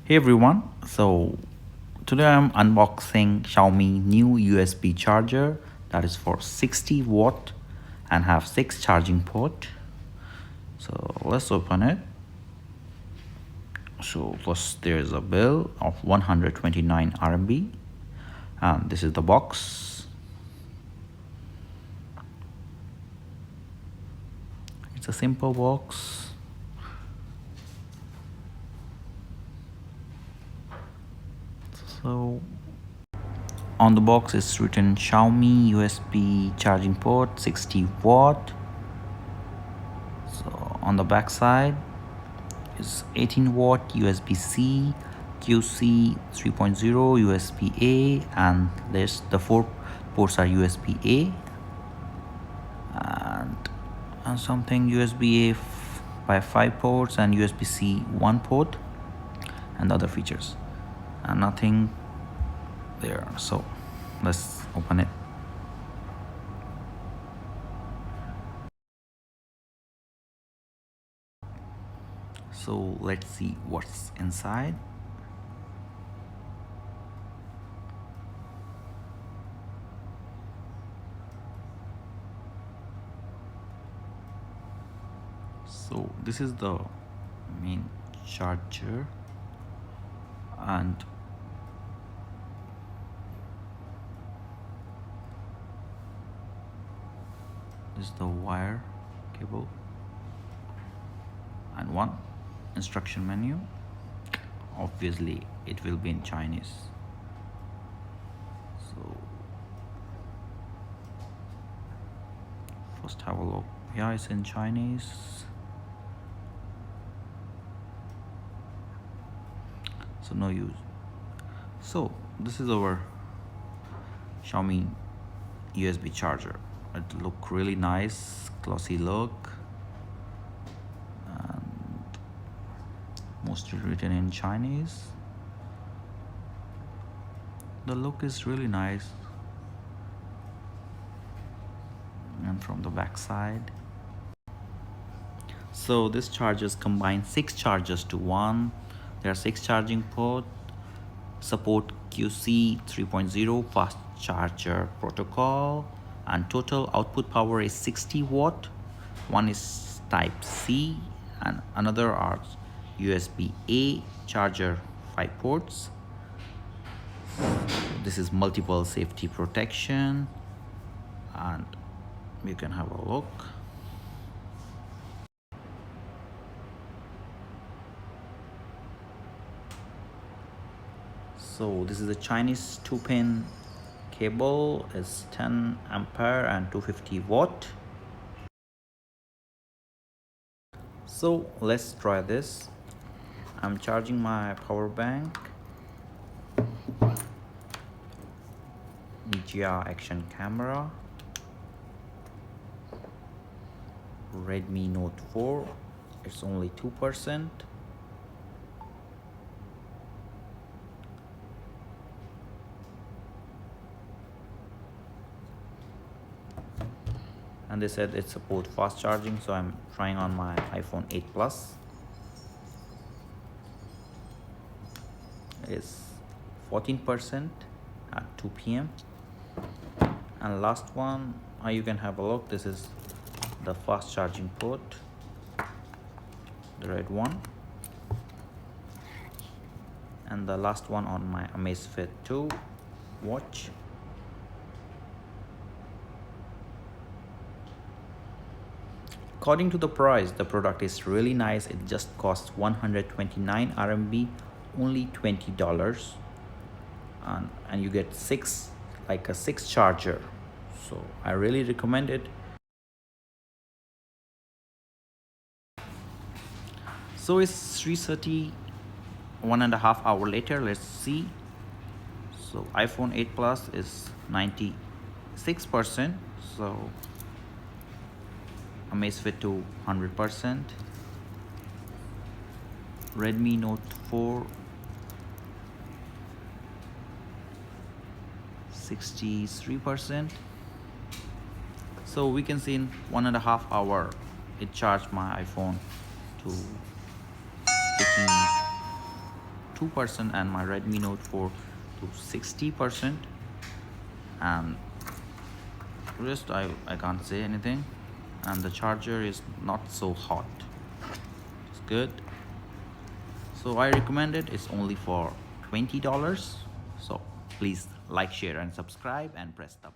Hey everyone, so today I'm unboxing Xiaomi new USB charger that is for 60 watt and have 6 charging port. So let's open it. So first there is a bill of 129 RMB and this is the box. It's a simple box. So on the box is written Xiaomi USB charging port 60 watt. So on the back side is 18 watt USB-C, QC 3.0, USB-A, and the 4 ports are USB-A and something USB-A by 5 ports and USB-C 1 port and other features and nothing there. So let's open it. So let's see what's inside. So this is the main charger and this is the wire cable and one instruction menu. Obviously it will be in Chinese, so first have a look. Yeah, it's in Chinese. So no use. So this is our Xiaomi USB charger. It look really nice, glossy look, and mostly written in Chinese. The look is really nice. And from the back side, so this chargers combine 6 chargers to one. There are 6 charging ports, support QC 3.0 fast charger protocol, and total output power is 60 watt. One is type C and another are USB-A charger 5 ports. This is multiple safety protection and you can have a look. So this is a Chinese 2-pin cable, is 10 ampere and 250 watt. So let's try this. I'm charging my power bank. Ninja action camera. Redmi Note 4. It's only 2%. And they said it supports fast charging, so I'm trying on my iPhone 8 Plus. It's 14% at 2 p.m. And last one, you can have a look. This is the fast charging port, the red one, and the last one on my Amazfit 2 watch. According to the price, the product is really nice. It just costs 129 RMB, only $20, and you get 6 charger. So I really recommend it. So it's 3:30, 1.5 hours later. Let's see. So iPhone 8 Plus is 96%. So Amazfit 2 100%. Redmi Note 4 63%. So we can see in 1.5 hours it charged my iPhone to taking 2% and my Redmi Note 4 to 60%. And rest I can't say anything. And the charger is not so hot, it's good. So I recommend it. It's only for $20. So please like, share and subscribe and press the